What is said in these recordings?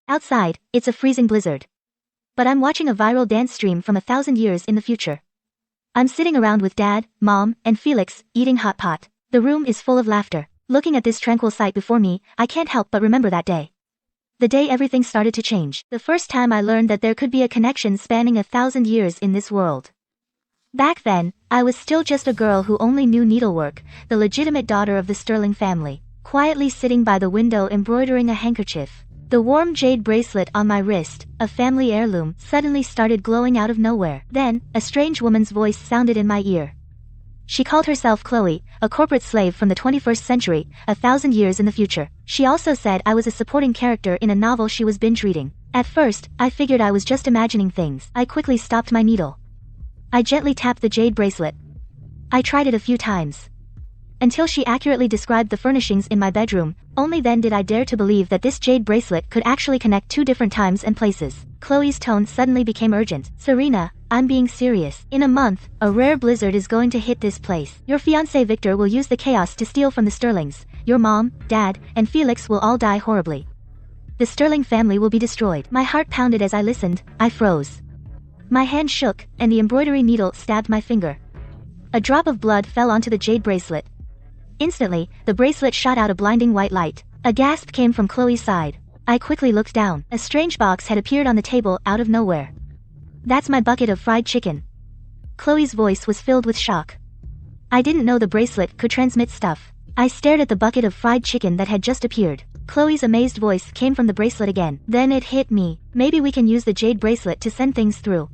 Outside, it's a freezing blizzard. But I'm watching a viral dance stream from 1,000 years in the future. I'm sitting around with Dad, Mom, and Felix, eating hot pot. The room is full of laughter. Looking at this tranquil sight before me, I can't help but remember that day. The day everything started to change. The first time I learned that there could be a connection spanning 1,000 years in this world. Back then, I was still just a girl who only knew needlework, the legitimate daughter of the Sterling family, quietly sitting by the window embroidering a handkerchief. The warm jade bracelet on my wrist, a family heirloom, suddenly started glowing out of nowhere. Then, a strange woman's voice sounded in my ear. She called herself Chloe, a corporate slave from the 21st century, 1,000 years in the future. She also said I was a supporting character in a novel she was binge reading. At first, I figured I was just imagining things. I quickly stopped my needle. I gently tapped the jade bracelet. I tried it a few times. Until she accurately described the furnishings in my bedroom, only then did I dare to believe that this jade bracelet could actually connect two different times and places. Chloe's tone suddenly became urgent. Serena, I'm being serious. In a month, a rare blizzard is going to hit this place. Your fiancé Victor will use the chaos to steal from the Sterlings. Your mom, Dad, and Felix will all die horribly. The Sterling family will be destroyed. My heart pounded as I listened. I froze. My hand shook, and the embroidery needle stabbed my finger. A drop of blood fell onto the jade bracelet. Instantly, the bracelet shot out a blinding white light. A gasp came from Chloe's side. I quickly looked down. A strange box had appeared on the table out of nowhere. That's my bucket of fried chicken. Chloe's voice was filled with shock. I didn't know the bracelet could transmit stuff. I stared at the bucket of fried chicken that had just appeared. Chloe's amazed voice came from the bracelet again. Then it hit me. Maybe we can use the jade bracelet to send things through.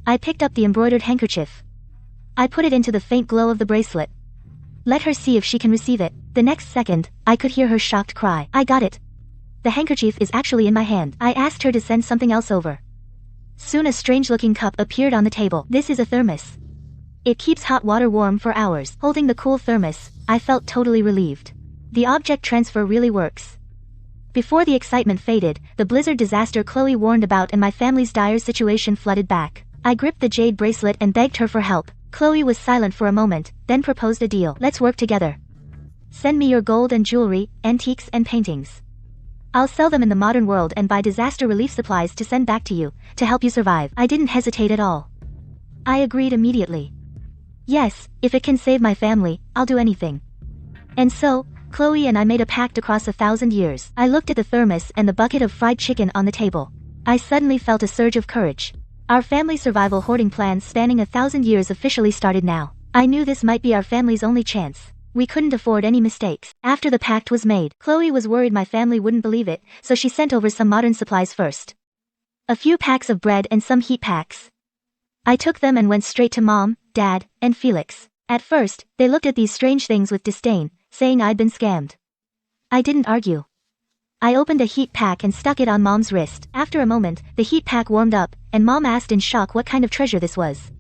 I picked up the embroidered handkerchief. I put it into the faint glow of the bracelet. Let her see if she can receive it. The next second, I could hear her shocked cry. I got it. The handkerchief is actually in my hand. I asked her to send something else over. Soon a strange-looking cup appeared on the table. This is a thermos. It keeps hot water warm for hours. Holding the cool thermos, I felt totally relieved. The object transfer really works. Before the excitement faded, the blizzard disaster Chloe warned about and my family's dire situation flooded back. I gripped the jade bracelet and begged her for help. Chloe was silent for a moment, then proposed a deal. Let's work together. Send me your gold and jewelry, antiques and paintings. I'll sell them in the modern world and buy disaster relief supplies to send back to you, to help you survive. I didn't hesitate at all. I agreed immediately. Yes, if it can save my family, I'll do anything. And so, Chloe and I made a pact across 1,000 years. I looked at the thermos and the bucket of fried chicken on the table. I suddenly felt a surge of courage. Our family survival hoarding plans spanning 1,000 years officially started now. I knew this might be our family's only chance. We couldn't afford any mistakes. After the pact was made, Chloe was worried my family wouldn't believe it, so she sent over some modern supplies first. A few packs of bread and some heat packs. I took them and went straight to Mom, Dad, and Felix. At first, they looked at these strange things with disdain, saying I'd been scammed. I didn't argue. I opened a heat pack and stuck it on Mom's wrist. After a moment, the heat pack warmed up, and Mom asked in shock what kind of treasure this was.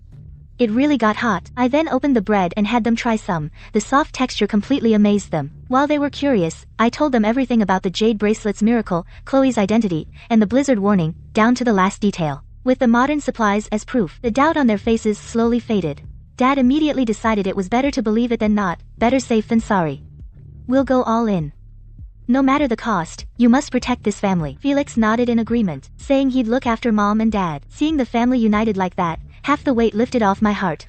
It really got hot. I then opened the bread and had them try some. The soft texture completely amazed them. While they were curious, I told them everything about the jade bracelet's miracle, Chloe's identity, and the blizzard warning, down to the last detail. With the modern supplies as proof, the doubt on their faces slowly faded. Dad immediately decided it was better to believe it than not, better safe than sorry. We'll go all in. No matter the cost, you must protect this family. Felix nodded in agreement, saying he'd look after Mom and Dad. Seeing the family united like that, half the weight lifted off my heart.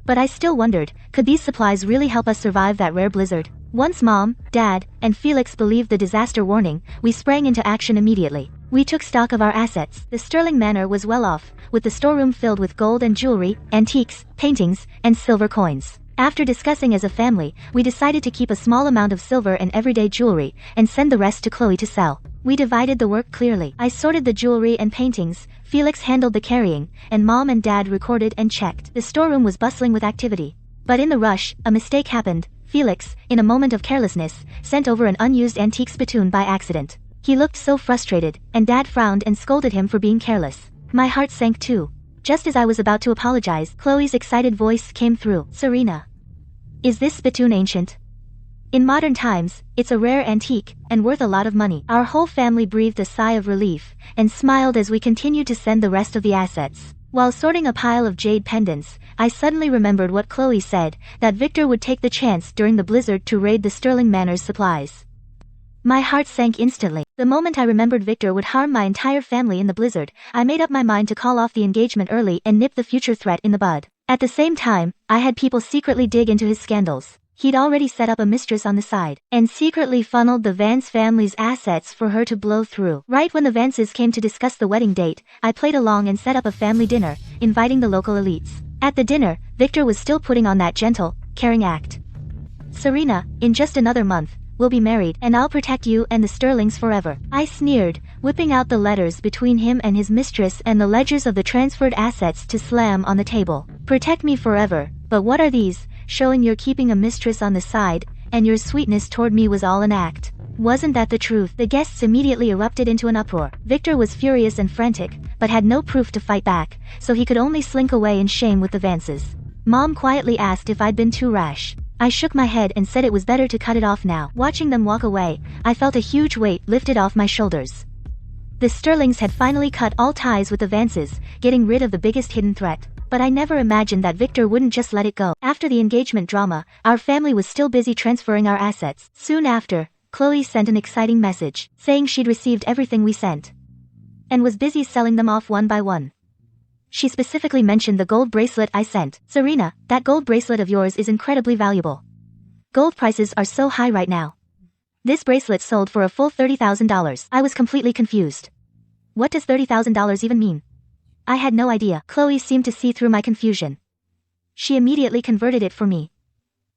But I still wondered, could these supplies really help us survive that rare blizzard? Once Mom, Dad, and Felix believed the disaster warning, we sprang into action immediately. We took stock of our assets. The Sterling Manor was well off, with the storeroom filled with gold and jewelry, antiques, paintings, and silver coins. After discussing as a family, we decided to keep a small amount of silver and everyday jewelry, and send the rest to Chloe to sell. We divided the work clearly. I sorted the jewelry and paintings, Felix handled the carrying, and Mom and Dad recorded and checked. The storeroom was bustling with activity. But in the rush, a mistake happened. Felix, in a moment of carelessness, sent over an unused antique spittoon by accident. He looked so frustrated, and Dad frowned and scolded him for being careless. My heart sank too. Just as I was about to apologize, Chloe's excited voice came through. Serena. Is this spittoon ancient? In modern times, it's a rare antique, and worth a lot of money. Our whole family breathed a sigh of relief, and smiled as we continued to send the rest of the assets. While sorting a pile of jade pendants, I suddenly remembered what Chloe said, that Victor would take the chance during the blizzard to raid the Sterling Manor's supplies. My heart sank instantly. The moment I remembered Victor would harm my entire family in the blizzard, I made up my mind to call off the engagement early and nip the future threat in the bud. At the same time, I had people secretly dig into his scandals. He'd already set up a mistress on the side, and secretly funneled the Vance family's assets for her to blow through. Right when the Vances came to discuss the wedding date, I played along and set up a family dinner, inviting the local elites. At the dinner, Victor was still putting on that gentle, caring act. "Serena, in just another month, we'll be married, and I'll protect you and the Sterlings forever," I sneered, whipping out the letters between him and his mistress and the ledgers of the transferred assets to slam on the table. "Protect me forever, but what are these, showing you're keeping a mistress on the side, and your sweetness toward me was all an act? Wasn't that the truth?" The guests immediately erupted into an uproar. Victor was furious and frantic, but had no proof to fight back, so he could only slink away in shame with the Vances. Mom quietly asked if I'd been too rash. I shook my head and said it was better to cut it off now. Watching them walk away, I felt a huge weight lifted off my shoulders. The Sterlings had finally cut all ties with the Vances, getting rid of the biggest hidden threat. But I never imagined that Victor wouldn't just let it go. After the engagement drama, our family was still busy transferring our assets. Soon after, Chloe sent an exciting message, saying she'd received everything we sent, and was busy selling them off one by one. She specifically mentioned the gold bracelet I sent. "Serena, that gold bracelet of yours is incredibly valuable. Gold prices are so high right now. This bracelet sold for a full $30,000. I was completely confused. What does $30,000 even mean? I had no idea. Chloe seemed to see through my confusion. She immediately converted it for me.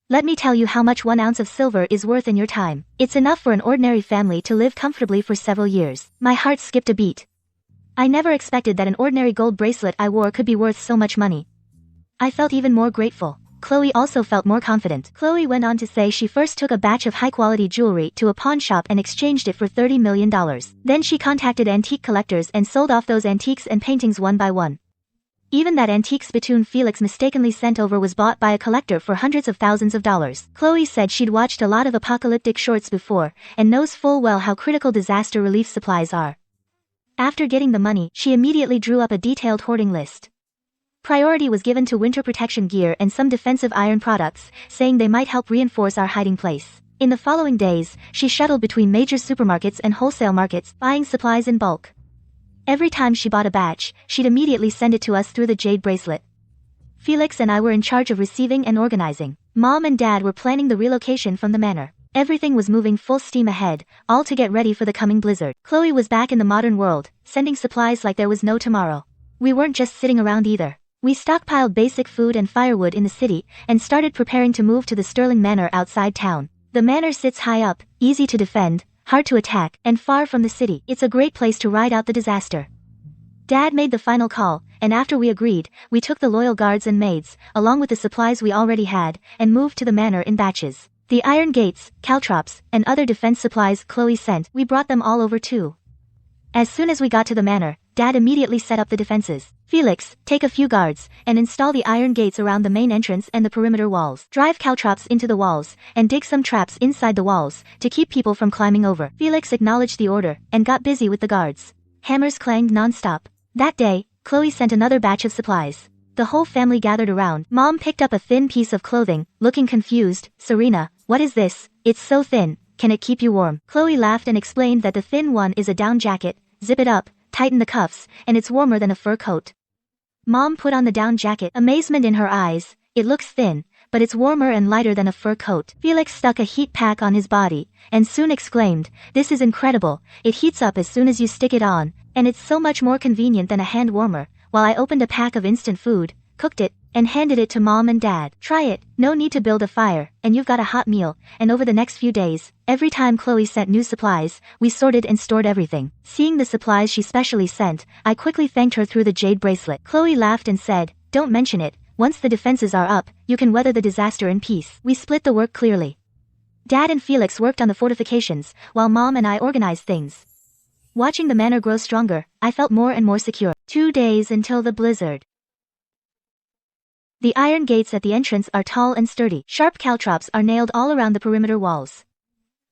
"Let me tell you how much 1 ounce of silver is worth in your time. It's enough for an ordinary family to live comfortably for several years." My heart skipped a beat. I never expected that an ordinary gold bracelet I wore could be worth so much money. I felt even more grateful. Chloe also felt more confident. Chloe went on to say she first took a batch of high-quality jewelry to a pawn shop and exchanged it for $30 million. Then she contacted antique collectors and sold off those antiques and paintings one by one. Even that antique spittoon Felix mistakenly sent over was bought by a collector for hundreds of thousands of dollars. Chloe said she'd watched a lot of apocalyptic shorts before, and knows full well how critical disaster relief supplies are. After getting the money, she immediately drew up a detailed hoarding list. Priority was given to winter protection gear and some defensive iron products, saying they might help reinforce our hiding place. In the following days, she shuttled between major supermarkets and wholesale markets, buying supplies in bulk. Every time she bought a batch, she'd immediately send it to us through the jade bracelet. Felix and I were in charge of receiving and organizing. Mom and Dad were planning the relocation from the manor. Everything was moving full steam ahead, all to get ready for the coming blizzard. Chloe was back in the modern world, sending supplies like there was no tomorrow. We weren't just sitting around either. We stockpiled basic food and firewood in the city, and started preparing to move to the Sterling Manor outside town. The manor sits high up, easy to defend, hard to attack, and far from the city. It's a great place to ride out the disaster. Dad made the final call, and after we agreed, we took the loyal guards and maids, along with the supplies we already had, and moved to the manor in batches. The iron gates, caltrops, and other defense supplies Chloe sent, we brought them all over too. As soon as we got to the manor, Dad immediately set up the defenses. "Felix, take a few guards, and install the iron gates around the main entrance and the perimeter walls. Drive caltrops into the walls, and dig some traps inside the walls, to keep people from climbing over." Felix acknowledged the order, and got busy with the guards. Hammers clanged non-stop. That day, Chloe sent another batch of supplies. The whole family gathered around. Mom picked up a thin piece of clothing, looking confused. "Serena, what is this? It's so thin, can it keep you warm?" Chloe laughed and explained that the thin one is a down jacket. Zip it up, tighten the cuffs, and it's warmer than a fur coat. Mom put on the down jacket, amazement in her eyes. "It looks thin, but it's warmer and lighter than a fur coat." Felix stuck a heat pack on his body, and soon exclaimed, "This is incredible, it heats up as soon as you stick it on, and it's so much more convenient than a hand warmer," while I opened a pack of instant food, cooked it, and handed it to Mom and Dad. "Try it, no need to build a fire, and you've got a hot meal." And over the next few days, every time Chloe sent new supplies, we sorted and stored everything. Seeing the supplies she specially sent, I quickly thanked her through the jade bracelet. Chloe laughed and said, "Don't mention it, once the defenses are up, you can weather the disaster in peace." We split the work clearly. Dad and Felix worked on the fortifications, while Mom and I organized things. Watching the manor grow stronger, I felt more and more secure. 2 days until the blizzard. The iron gates at the entrance are tall and sturdy. Sharp caltrops are nailed all around the perimeter walls.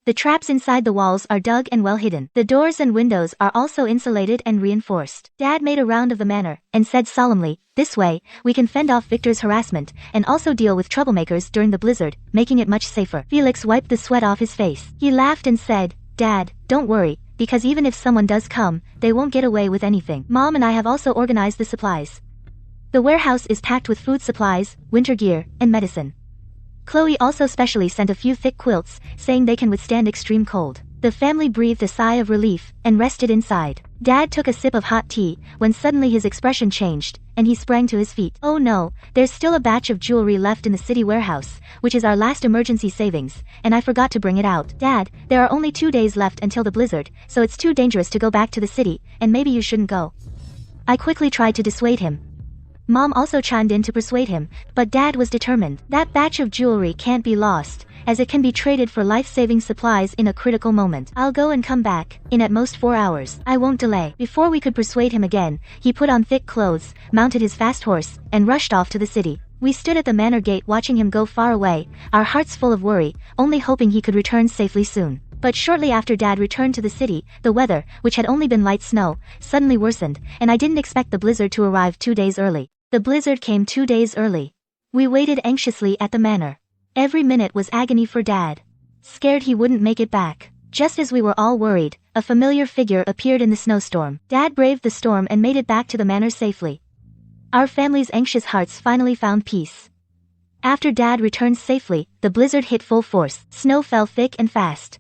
The traps inside the walls are dug and well hidden. The doors and windows are also insulated and reinforced. Dad made a round of the manor, and said solemnly, "This way, we can fend off Victor's harassment, and also deal with troublemakers during the blizzard, making it much safer." Felix wiped the sweat off his face. He laughed and said, "Dad, don't worry, because even if someone does come, they won't get away with anything. Mom and I have also organized the supplies. The warehouse is packed with food supplies, winter gear, and medicine. Chloe also specially sent a few thick quilts, saying they can withstand extreme cold. The family breathed a sigh of relief, and rested inside. Dad took a sip of hot tea, when suddenly his expression changed, and he sprang to his feet. Oh no, there's still a batch of jewelry left in the city warehouse, which is our last emergency savings, and I forgot to bring it out. Dad, there are only 2 days left until the blizzard, so it's too dangerous to go back to the city, and maybe you shouldn't go. I quickly tried to dissuade him. Mom also chimed in to persuade him, but Dad was determined. That batch of jewelry can't be lost, as it can be traded for life-saving supplies in a critical moment. I'll go and come back, in at most 4 hours. I won't delay. Before we could persuade him again, he put on thick clothes, mounted his fast horse, and rushed off to the city. We stood at the manor gate watching him go far away, our hearts full of worry, only hoping he could return safely soon. But shortly after Dad returned to the city, the weather, which had only been light snow, suddenly worsened, and I didn't expect the blizzard to arrive 2 days early. The blizzard came 2 days early. We waited anxiously at the manor. Every minute was agony for Dad. Scared he wouldn't make it back. Just as we were all worried, a familiar figure appeared in the snowstorm. Dad braved the storm and made it back to the manor safely. Our family's anxious hearts finally found peace. After Dad returned safely, the blizzard hit full force. Snow fell thick and fast.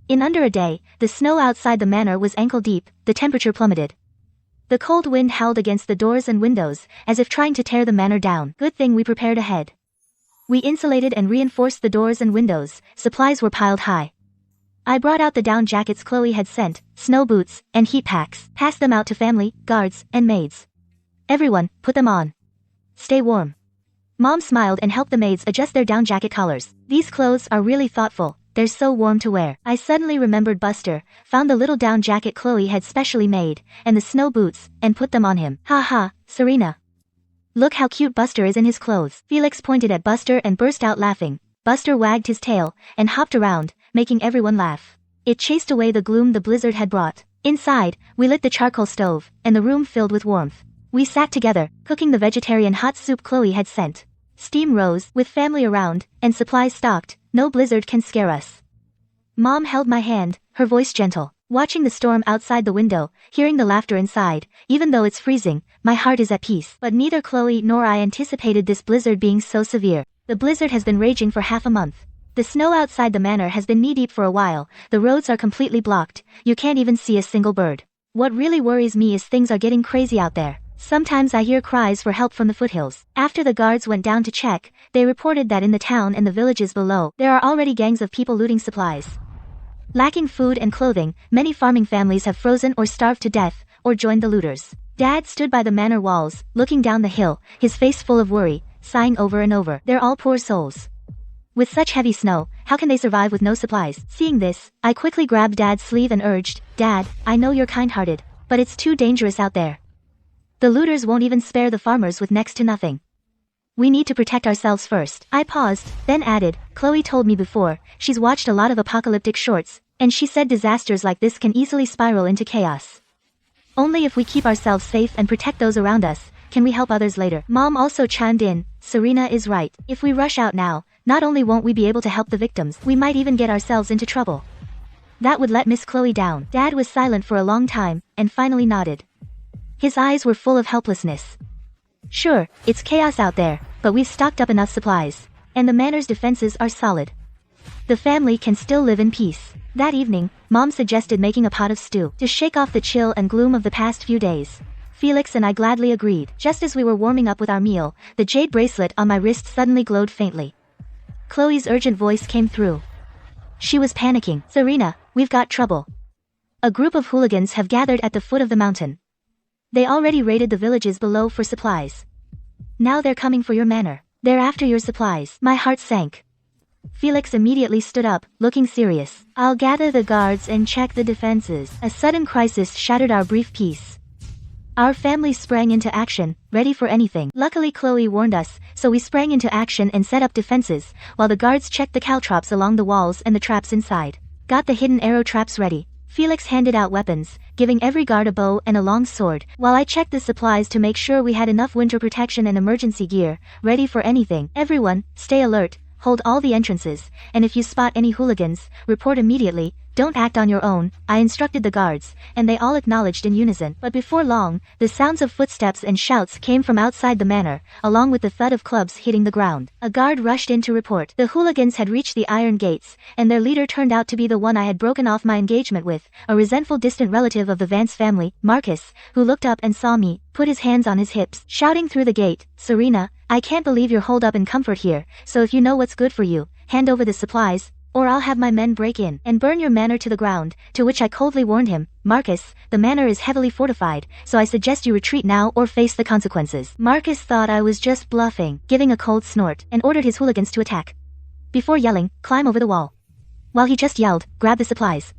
In under a day, the snow outside the manor was ankle deep, the temperature plummeted. The cold wind howled against the doors and windows, as if trying to tear the manor down. Good thing we prepared ahead. We insulated and reinforced the doors and windows, supplies were piled high. I brought out the down jackets Chloe had sent, snow boots, and heat packs, passed them out to family, guards, and maids. Everyone, put them on. Stay warm. Mom smiled and helped the maids adjust their down jacket collars. These clothes are really thoughtful. They're so warm to wear. I suddenly remembered Buster, found the little down jacket Chloe had specially made, and the snow boots, and put them on him. Ha ha, Serena. Look how cute Buster is in his clothes. Felix pointed at Buster and burst out laughing. Buster wagged his tail, and hopped around, making everyone laugh. It chased away the gloom the blizzard had brought. Inside, we lit the charcoal stove, and the room filled with warmth. We sat together, cooking the vegetarian hot soup Chloe had sent. Steam rose, with family around, and supplies stocked. No blizzard can scare us. Mom held my hand, her voice gentle. Watching the storm outside the window, hearing the laughter inside, even though it's freezing, my heart is at peace. But neither Chloe nor I anticipated this blizzard being so severe. The blizzard has been raging for half a month. The snow outside the manor has been knee-deep for a while, the roads are completely blocked, you can't even see a single bird. What really worries me is things are getting crazy out there. Sometimes I hear cries for help from the foothills. After the guards went down to check, they reported that in the town and the villages below, there are already gangs of people looting supplies. Lacking food and clothing, many farming families have frozen or starved to death, or joined the looters. Dad stood by the manor walls, looking down the hill, his face full of worry, sighing over and over. They're all poor souls. With such heavy snow, how can they survive with no supplies? Seeing this, I quickly grabbed Dad's sleeve and urged, Dad, I know you're kind-hearted, but it's too dangerous out there. The looters won't even spare the farmers with next to nothing. We need to protect ourselves first. I paused, then added, Chloe told me before, she's watched a lot of apocalyptic shorts, and she said disasters like this can easily spiral into chaos. Only if we keep ourselves safe and protect those around us, can we help others later. Mom also chimed in, Serena is right. If we rush out now, not only won't we be able to help the victims, we might even get ourselves into trouble. That would let Miss Chloe down. Dad was silent for a long time, and finally nodded. His eyes were full of helplessness. Sure, it's chaos out there, but we've stocked up enough supplies, and the manor's defenses are solid. The family can still live in peace. That evening, Mom suggested making a pot of stew to shake off the chill and gloom of the past few days. Felix and I gladly agreed. Just as we were warming up with our meal, the jade bracelet on my wrist suddenly glowed faintly. Chloe's urgent voice came through. She was panicking. Serena, we've got trouble. A group of hooligans have gathered at the foot of the mountain. They already raided the villages below for supplies. Now they're coming for your manor. They're after your supplies. My heart sank. Felix immediately stood up, looking serious. I'll gather the guards and check the defenses. A sudden crisis shattered our brief peace. Our family sprang into action, ready for anything. Luckily Chloe warned us, so we sprang into action and set up defenses, while the guards checked the caltrops along the walls and the traps inside. Got the hidden arrow traps ready. Felix handed out weapons, giving every guard a bow and a long sword, while I checked the supplies to make sure we had enough winter protection and emergency gear, ready for anything. Everyone, stay alert. hold all the entrances, and if you spot any hooligans, report immediately. Don't act on your own, I instructed the guards, and they all acknowledged in unison. But before long, the sounds of footsteps and shouts came from outside the manor, along with the thud of clubs hitting the ground. A guard rushed in to report. The hooligans had reached the iron gates, and their leader turned out to be the one I had broken off my engagement with, a resentful distant relative of the Vance family, Marcus, who looked up and saw me, put his hands on his hips, shouting through the gate, "Serena, I can't believe you're holed up in comfort here, so if you know what's good for you, hand over the supplies, or I'll have my men break in and burn your manor to the ground," to which I coldly warned him, "Marcus, the manor is heavily fortified, so I suggest you retreat now or face the consequences." Marcus thought I was just bluffing, giving a cold snort, and ordered his hooligans to attack. Before yelling, "Climb over the wall." While he just yelled, "Grab the supplies,"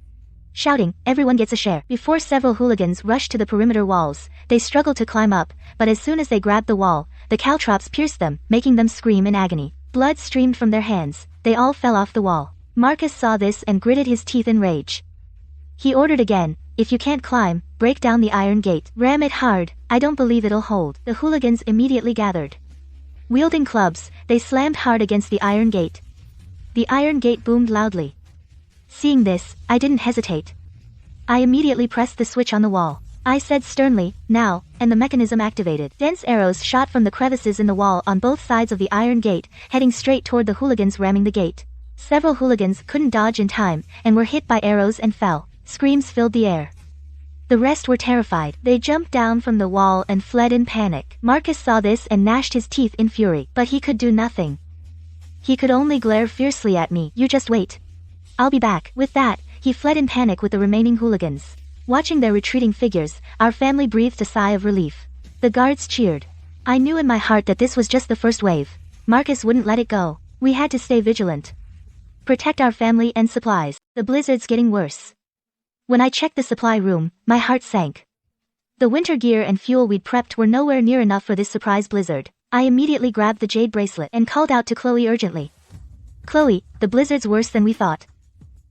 shouting, "Everyone gets a share." Before several hooligans rushed to the perimeter walls, they struggled to climb up, but as soon as they grabbed the wall, the caltrops pierced them, making them scream in agony. Blood streamed from their hands. They all fell off the wall. Marcus saw this and gritted his teeth in rage. He ordered again, "If you can't climb, break down the iron gate. Ram it hard, I don't believe it'll hold." The hooligans immediately gathered. Wielding clubs, they slammed hard against the iron gate. The iron gate boomed loudly. Seeing this, I didn't hesitate. I immediately pressed the switch on the wall. I said sternly, "Now," and the mechanism activated. Dense arrows shot from the crevices in the wall on both sides of the iron gate, heading straight toward the hooligans ramming the gate. Several hooligans couldn't dodge in time, and were hit by arrows and fell. Screams filled the air. The rest were terrified. They jumped down from the wall and fled in panic. Marcus saw this and gnashed his teeth in fury, but he could do nothing. He could only glare fiercely at me. "You just wait. I'll be back." With that, he fled in panic with the remaining hooligans. Watching their retreating figures, our family breathed a sigh of relief. The guards cheered. I knew in my heart that this was just the first wave. Marcus wouldn't let it go. We had to stay vigilant. Protect our family and supplies. The blizzard's getting worse. When I checked the supply room, my heart sank. The winter gear and fuel we'd prepped were nowhere near enough for this surprise blizzard. I immediately grabbed the jade bracelet and called out to Chloe urgently. "Chloe, the blizzard's worse than we thought.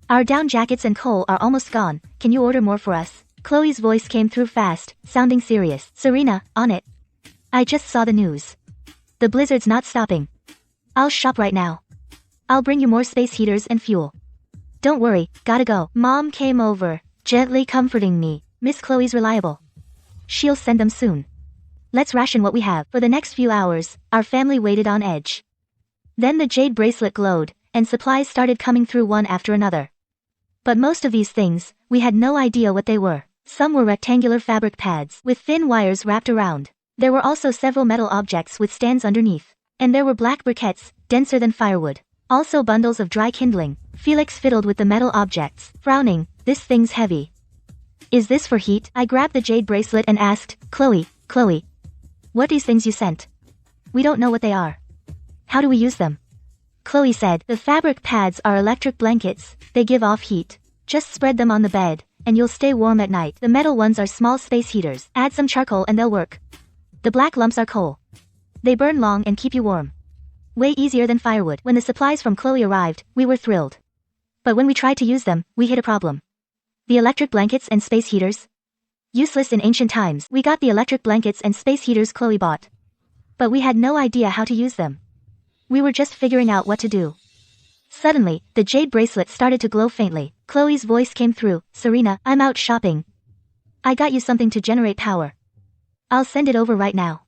Our down jackets and coal are almost gone, can you order more for us?" Chloe's voice came through fast, sounding serious. "Serena, on it. I just saw the news. The blizzard's not stopping. I'll shop right now. I'll bring you more space heaters and fuel. Don't worry, gotta go." Mom came over, gently comforting me. "Miss Chloe's reliable. She'll send them soon. Let's ration what we have." For the next few hours, our family waited on edge. Then the jade bracelet glowed, and supplies started coming through one after another. But most of these things, we had no idea what they were. Some were rectangular fabric pads with thin wires wrapped around. There were also several metal objects with stands underneath. And there were black briquettes, denser than firewood. Also bundles of dry kindling. Felix fiddled with the metal objects, frowning, "This thing's heavy. Is this for heat?" I grabbed the jade bracelet and asked, Chloe, what these things you sent? We don't know what they are. How do we use them?" Chloe said, "The fabric pads are electric blankets, they give off heat. Just spread them on the bed, and you'll stay warm at night. The metal ones are small space heaters. Add some charcoal and they'll work. The black lumps are coal. They burn long and keep you warm. Way easier than firewood." When the supplies from Chloe arrived, we were thrilled. But when we tried to use them, we hit a problem. The electric blankets and space heaters? Useless in ancient times. We got the electric blankets and space heaters Chloe bought. But we had no idea how to use them. We were just figuring out what to do. Suddenly, the jade bracelet started to glow faintly. Chloe's voice came through, "Serena, I'm out shopping. I got you something to generate power. I'll send it over right now.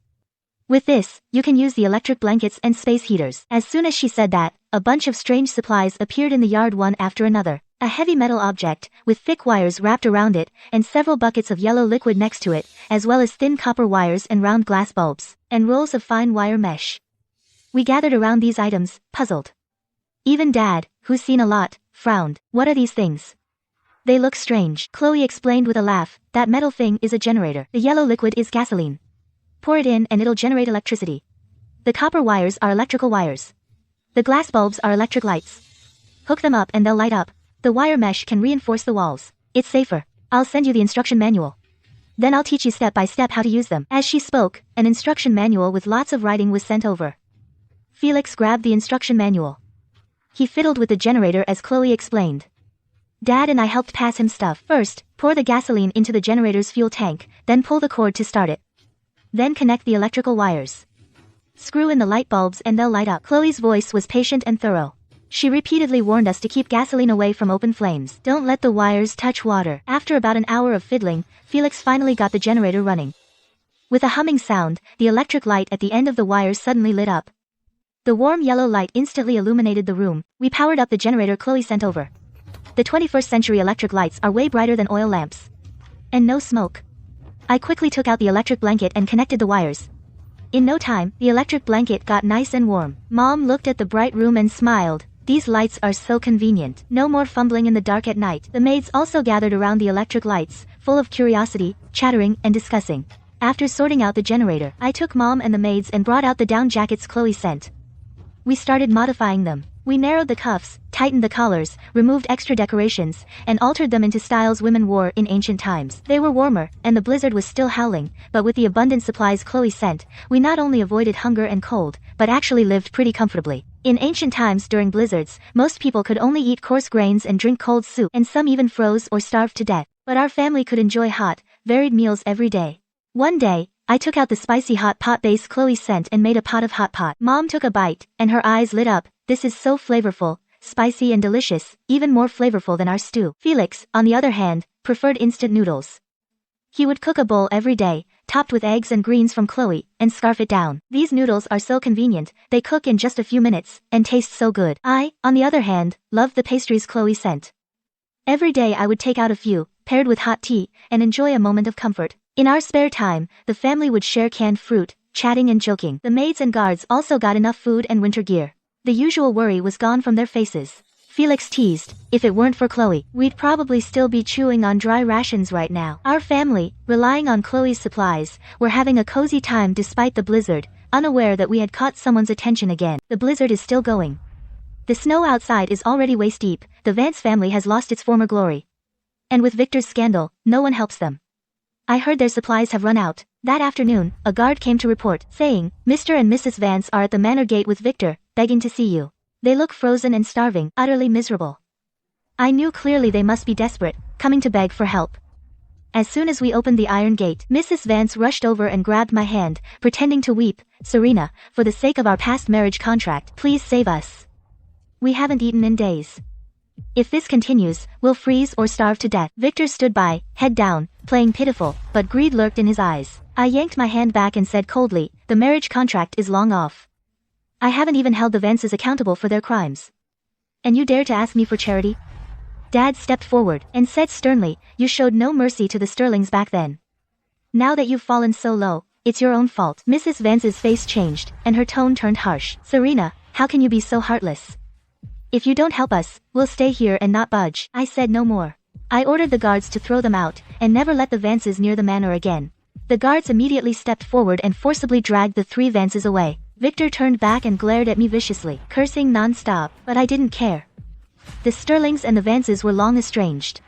With this, you can use the electric blankets and space heaters." As soon as she said that, a bunch of strange supplies appeared in the yard one after another. A heavy metal object, with thick wires wrapped around it, and several buckets of yellow liquid next to it, as well as thin copper wires and round glass bulbs, and rolls of fine wire mesh. We gathered around these items, puzzled. Even Dad, who's seen a lot, frowned. "What are these things? They look strange." Chloe explained with a laugh, "That metal thing is a generator. The yellow liquid is gasoline. Pour it in and it'll generate electricity. The copper wires are electrical wires. The glass bulbs are electric lights. Hook them up and they'll light up. The wire mesh can reinforce the walls. It's safer. I'll send you the instruction manual. Then I'll teach you step by step how to use them." As she spoke, an instruction manual with lots of writing was sent over. Felix grabbed the instruction manual. He fiddled with the generator as Chloe explained. Dad and I helped pass him stuff. First, pour the gasoline into the generator's fuel tank, then pull the cord to start it. Then connect the electrical wires. Screw in the light bulbs and they'll light up. Chloe's voice was patient and thorough. She repeatedly warned us to keep gasoline away from open flames. Don't let the wires touch water. After about an hour of fiddling, Felix finally got the generator running. With a humming sound, the electric light at the end of the wires suddenly lit up. The warm yellow light instantly illuminated the room. We powered up the generator Chloe sent over. The 21st century electric lights are way brighter than oil lamps. And no smoke. I quickly took out the electric blanket and connected the wires. In no time, the electric blanket got nice and warm. Mom looked at the bright room and smiled. These lights are so convenient. No more fumbling in the dark at night. The maids also gathered around the electric lights, full of curiosity, chattering and discussing. After sorting out the generator, I took Mom and the maids and brought out the down jackets Chloe sent. We started modifying them. We narrowed the cuffs, tightened the collars, removed extra decorations, and altered them into styles women wore in ancient times. They were warmer, and the blizzard was still howling, but with the abundant supplies Chloe sent, we not only avoided hunger and cold, but actually lived pretty comfortably. In ancient times during blizzards, most people could only eat coarse grains and drink cold soup, and some even froze or starved to death. But our family could enjoy hot, varied meals every day. One day, I took out the spicy hot pot base Chloe sent and made a pot of hot pot. Mom took a bite, and her eyes lit up. This is so flavorful, spicy and delicious, even more flavorful than our stew. Felix, on the other hand, preferred instant noodles. He would cook a bowl every day, topped with eggs and greens from Chloe, and scarf it down. These noodles are so convenient, they cook in just a few minutes, and taste so good. I, on the other hand, loved the pastries Chloe sent. Every day I would take out a few, paired with hot tea, and enjoy a moment of comfort. In our spare time, the family would share canned fruit, chatting and joking. The maids and guards also got enough food and winter gear. The usual worry was gone from their faces. Felix teased, if it weren't for Chloe, we'd probably still be chewing on dry rations right now. Our family, relying on Chloe's supplies, were having a cozy time despite the blizzard, unaware that we had caught someone's attention again. The blizzard is still going. The snow outside is already waist deep. The Vance family has lost its former glory. And with Victor's scandal, no one helps them. I heard their supplies have run out. That afternoon, a guard came to report, saying, Mr. and Mrs. Vance are at the manor gate with Victor, begging to see you. They look frozen and starving, utterly miserable. I knew clearly they must be desperate, coming to beg for help. As soon as we opened the iron gate, Mrs. Vance rushed over and grabbed my hand, pretending to weep. Serena, for the sake of our past marriage contract, please save us. We haven't eaten in days. If this continues, we'll freeze or starve to death. Victor stood by, head down, playing pitiful, but greed lurked in his eyes. I yanked my hand back and said coldly, the marriage contract is long off. I haven't even held the Vances accountable for their crimes. And you dare to ask me for charity? Dad stepped forward and said sternly, you showed no mercy to the Sterlings back then. Now that you've fallen so low, it's your own fault. Mrs. Vance's face changed, and her tone turned harsh. Serena, how can you be so heartless? If you don't help us, we'll stay here and not budge. I said no more. I ordered the guards to throw them out, and never let the Vances near the manor again. The guards immediately stepped forward and forcibly dragged the three Vances away. Victor turned back and glared at me viciously, cursing non-stop, but I didn't care. The Sterlings and the Vances were long estranged.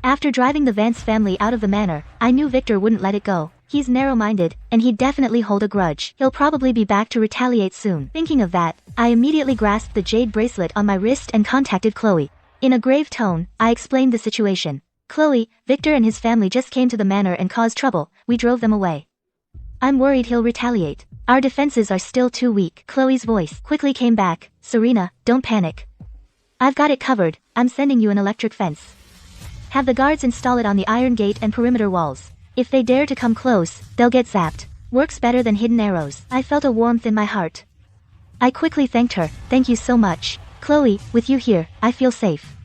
After driving the Vance family out of the manor, I knew Victor wouldn't let it go. He's narrow-minded, and he'd definitely hold a grudge. He'll probably be back to retaliate soon. Thinking of that, I immediately grasped the jade bracelet on my wrist and contacted Chloe. In a grave tone, I explained the situation. Chloe, Victor and his family just came to the manor and caused trouble. We drove them away. I'm worried he'll retaliate. Our defenses are still too weak. Chloe's voice quickly came back. Serena, don't panic. I've got it covered. I'm sending you an electric fence. Have the guards install it on the iron gate and perimeter walls. If they dare to come close, they'll get zapped. Works better than hidden arrows. I felt a warmth in my heart. I quickly thanked her. Thank you so much. Chloe, with you here, I feel safe.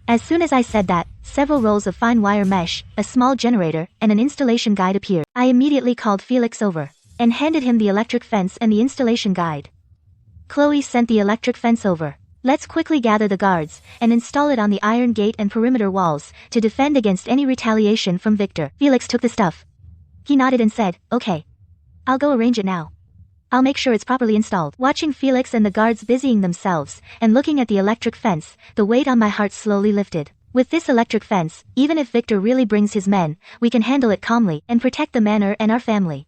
As soon as I said that, several rolls of fine wire mesh, a small generator, and an installation guide appeared. I immediately called Felix over and handed him the electric fence and the installation guide. Chloe sent the electric fence over. Let's quickly gather the guards and install it on the iron gate and perimeter walls to defend against any retaliation from Victor. Felix took the stuff. He nodded and said, okay. I'll go arrange it now. I'll make sure it's properly installed. Watching Felix and the guards busying themselves and looking at the electric fence, the weight on my heart slowly lifted. With this electric fence, even if Victor really brings his men, we can handle it calmly and protect the manor and our family.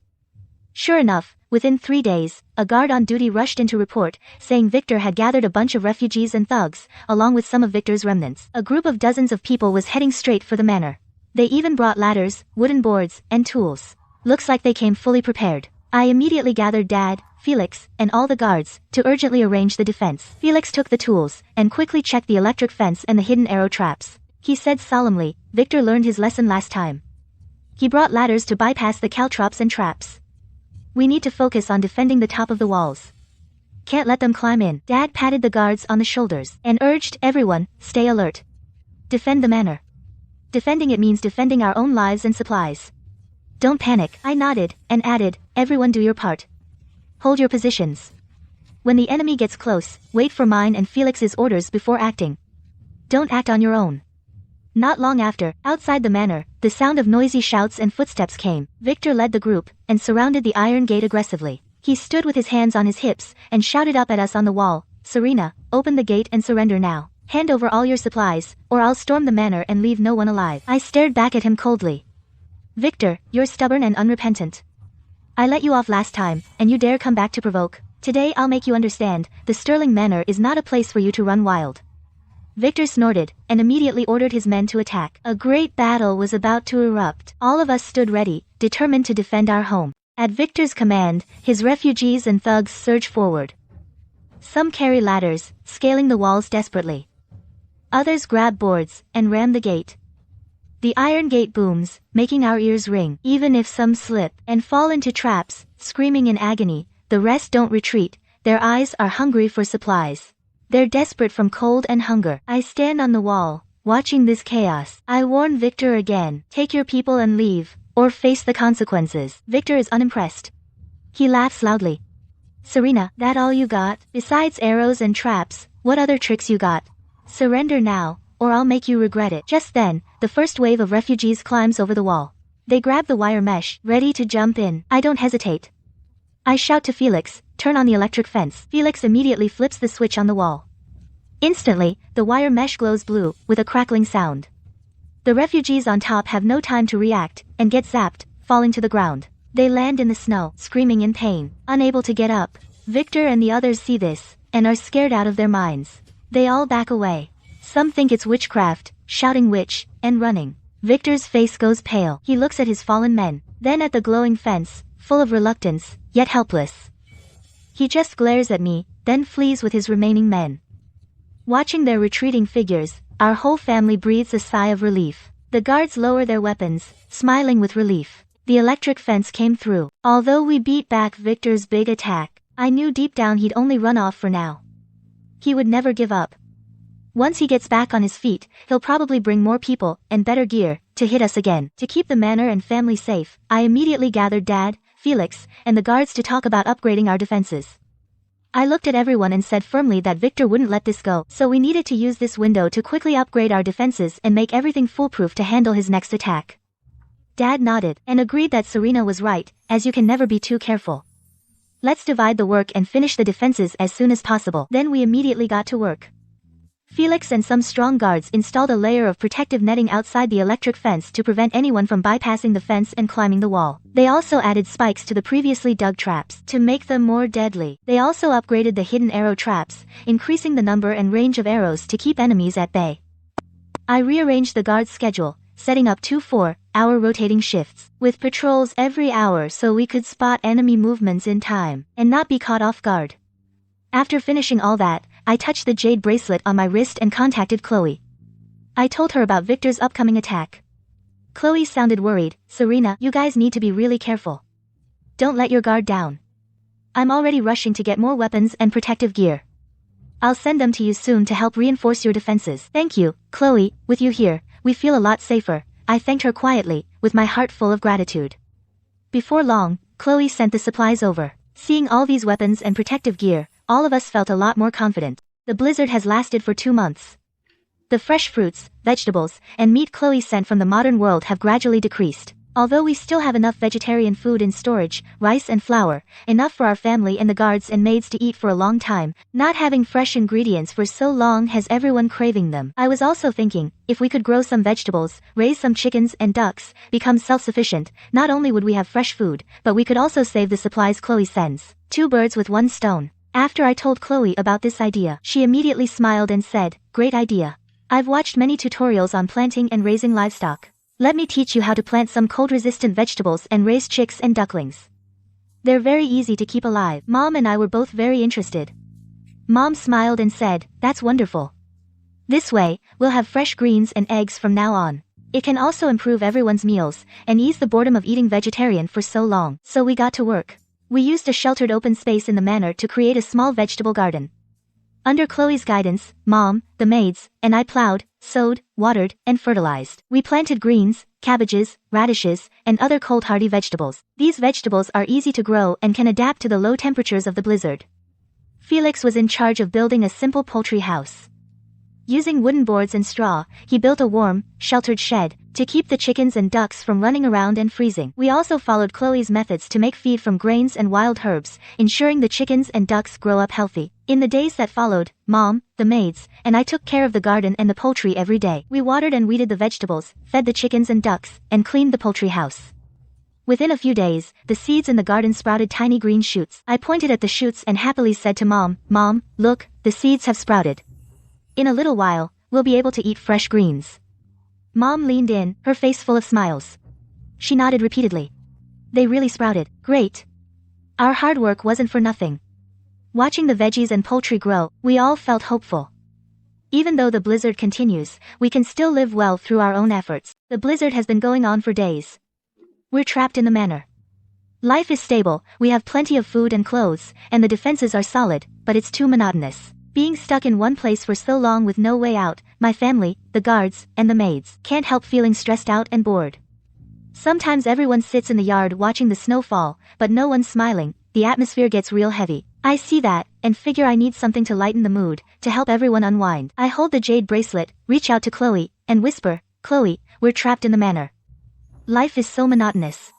Sure enough, within 3 days, a guard on duty rushed in to report, saying Victor had gathered a bunch of refugees and thugs, along with some of Victor's remnants. A group of dozens of people was heading straight for the manor. They even brought ladders, wooden boards, and tools. Looks like they came fully prepared. I immediately gathered Dad, Felix, and all the guards, to urgently arrange the defense. Felix took the tools, and quickly checked the electric fence and the hidden arrow traps. He said solemnly, Victor learned his lesson last time. He brought ladders to bypass the caltrops and traps. We need to focus on defending the top of the walls. Can't let them climb in. Dad patted the guards on the shoulders, and urged everyone, stay alert. Defend the manor. Defending it means defending our own lives and supplies. Don't panic. I nodded, and added, everyone do your part. Hold your positions. When the enemy gets close, wait for mine and Felix's orders before acting. Don't act on your own. Not long after, outside the manor, the sound of noisy shouts and footsteps came. Victor led the group, and surrounded the iron gate aggressively. He stood with his hands on his hips, and shouted up at us on the wall, Serena, open the gate and surrender now. Hand over all your supplies, or I'll storm the manor and leave no one alive. I stared back at him coldly. Victor, you're stubborn and unrepentant. I let you off last time, and you dare come back to provoke. Today I'll make you understand, the Sterling Manor is not a place for you to run wild. Victor snorted, and immediately ordered his men to attack. A great battle was about to erupt. All of us stood ready, determined to defend our home. At Victor's command, his refugees and thugs surge forward. Some carry ladders, scaling the walls desperately. Others grab boards, and ram the gate. The iron gate booms, making our ears ring. Even if some slip, and fall into traps, screaming in agony, the rest don't retreat, their eyes are hungry for supplies. They're desperate from cold and hunger. I stand on the wall, watching this chaos. I warn Victor again, take your people and leave, or face the consequences. Victor is unimpressed. He laughs loudly. Serena, that all you got? Besides arrows and traps, what other tricks you got? Surrender now, or I'll make you regret it. Just then, the first wave of refugees climbs over the wall. They grab the wire mesh, ready to jump in. I don't hesitate. I shout to Felix, turn on the electric fence. Felix immediately flips the switch on the wall. Instantly, the wire mesh glows blue, with a crackling sound. The refugees on top have no time to react, and get zapped, falling to the ground. They land in the snow, screaming in pain, unable to get up. Victor and the others see this, and are scared out of their minds. They all back away. Some think it's witchcraft, shouting witch, and running. Victor's face goes pale. He looks at his fallen men, then at the glowing fence, full of reluctance, yet helpless. He just glares at me, then flees with his remaining men. Watching their retreating figures, our whole family breathes a sigh of relief. The guards lower their weapons, smiling with relief. The electric fence came through. Although we beat back Victor's big attack, I knew deep down he'd only run off for now. He would never give up. Once he gets back on his feet, he'll probably bring more people, and better gear, to hit us again. To keep the manor and family safe, I immediately gathered Dad, Felix, and the guards to talk about upgrading our defenses. I looked at everyone and said firmly that Victor wouldn't let this go, so we needed to use this window to quickly upgrade our defenses and make everything foolproof to handle his next attack. Dad nodded, and agreed that Serena was right, as you can never be too careful. Let's divide the work and finish the defenses as soon as possible. Then we immediately got to work. Felix and some strong guards installed a layer of protective netting outside the electric fence to prevent anyone from bypassing the fence and climbing the wall. They also added spikes to the previously dug traps to make them more deadly. They also upgraded the hidden arrow traps, increasing the number and range of arrows to keep enemies at bay. I rearranged the guards' schedule, setting up 2 4-hour rotating shifts, with patrols every hour so we could spot enemy movements in time, and not be caught off guard. After finishing all that, I touched the jade bracelet on my wrist and contacted Chloe. I told her about Victor's upcoming attack. Chloe sounded worried. Serena, you guys need to be really careful. Don't let your guard down. I'm already rushing to get more weapons and protective gear. I'll send them to you soon to help reinforce your defenses. Thank you, Chloe. With you here, we feel a lot safer. I thanked her quietly, with my heart full of gratitude. Before long, Chloe sent the supplies over. Seeing all these weapons and protective gear, all of us felt a lot more confident. The blizzard has lasted for 2 months. The fresh fruits, vegetables, and meat Chloe sent from the modern world have gradually decreased. Although we still have enough vegetarian food in storage, rice and flour, enough for our family and the guards and maids to eat for a long time, not having fresh ingredients for so long has everyone craving them. I was also thinking, if we could grow some vegetables, raise some chickens and ducks, become self-sufficient, not only would we have fresh food, but we could also save the supplies Chloe sends. 2 birds with 1 stone. After I told Chloe about this idea, she immediately smiled and said, "Great idea. I've watched many tutorials on planting and raising livestock. Let me teach you how to plant some cold-resistant vegetables and raise chicks and ducklings." They're very easy to keep alive. Mom and I were both very interested. Mom smiled and said, "That's wonderful. This way, we'll have fresh greens and eggs from now on. It can also improve everyone's meals, and ease the boredom of eating vegetarian for so long." So we got to work. We used a sheltered open space in the manor to create a small vegetable garden. Under Chloe's guidance, Mom, the maids, and I plowed, sowed, watered, and fertilized. We planted greens, cabbages, radishes, and other cold-hardy vegetables. These vegetables are easy to grow and can adapt to the low temperatures of the blizzard. Felix was in charge of building a simple poultry house. Using wooden boards and straw, he built a warm, sheltered shed to keep the chickens and ducks from running around and freezing. We also followed Chloe's methods to make feed from grains and wild herbs, ensuring the chickens and ducks grow up healthy. In the days that followed, Mom, the maids, and I took care of the garden and the poultry every day. We watered and weeded the vegetables, fed the chickens and ducks, and cleaned the poultry house. Within a few days, the seeds in the garden sprouted tiny green shoots. I pointed at the shoots and happily said to Mom, "Mom, look, the seeds have sprouted. In a little while, we'll be able to eat fresh greens." Mom leaned in, her face full of smiles. She nodded repeatedly. "They really sprouted. Great. Our hard work wasn't for nothing." Watching the veggies and poultry grow, we all felt hopeful. Even though the blizzard continues, we can still live well through our own efforts. The blizzard has been going on for days. We're trapped in the manor. Life is stable, we have plenty of food and clothes, and the defenses are solid, but it's too monotonous. Being stuck in one place for so long with no way out, my family, the guards, and the maids can't help feeling stressed out and bored. Sometimes everyone sits in the yard watching the snow fall, but no one's smiling. The atmosphere gets real heavy. I see that, and figure I need something to lighten the mood, to help everyone unwind. I hold the jade bracelet, reach out to Chloe, and whisper, "Chloe, we're trapped in the manor. Life is so monotonous.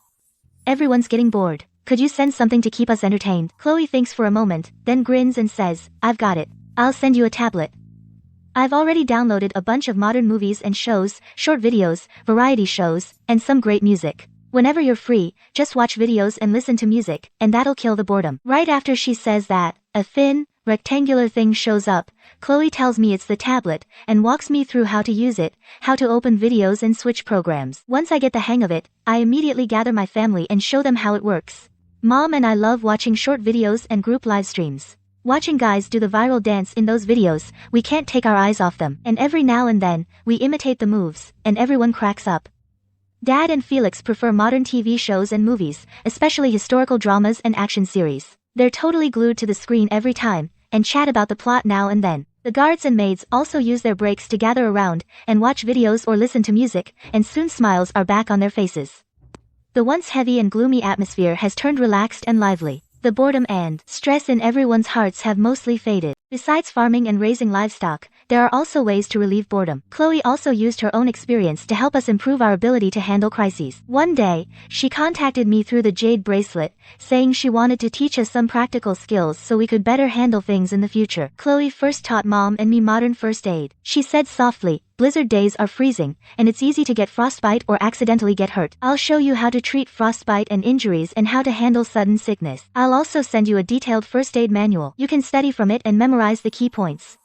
Everyone's getting bored. Could you send something to keep us entertained?" Chloe thinks for a moment, then grins and says, "I've got it. I'll send you a tablet. I've already downloaded a bunch of modern movies and shows, short videos, variety shows, and some great music. Whenever you're free, just watch videos and listen to music, and that'll kill the boredom." Right after she says that, a thin, rectangular thing shows up. Chloe tells me it's the tablet, and walks me through how to use it, how to open videos and switch programs. Once I get the hang of it, I immediately gather my family and show them how it works. Mom and I love watching short videos and group live streams. Watching guys do the viral dance in those videos, we can't take our eyes off them. And every now and then, we imitate the moves, and everyone cracks up. Dad and Felix prefer modern TV shows and movies, especially historical dramas and action series. They're totally glued to the screen every time, and chat about the plot now and then. The guards and maids also use their breaks to gather around, and watch videos or listen to music, and soon smiles are back on their faces. The once heavy and gloomy atmosphere has turned relaxed and lively. The boredom and stress in everyone's hearts have mostly faded. Besides farming and raising livestock, there are also ways to relieve boredom. Chloe also used her own experience to help us improve our ability to handle crises. One day, she contacted me through the jade bracelet, saying she wanted to teach us some practical skills so we could better handle things in the future. Chloe first taught Mom and me modern first aid. She said softly, "Blizzard days are freezing, and it's easy to get frostbite or accidentally get hurt. I'll show you how to treat frostbite and injuries and how to handle sudden sickness. I'll also send you a detailed first aid manual. You can study from it and memorize the key points."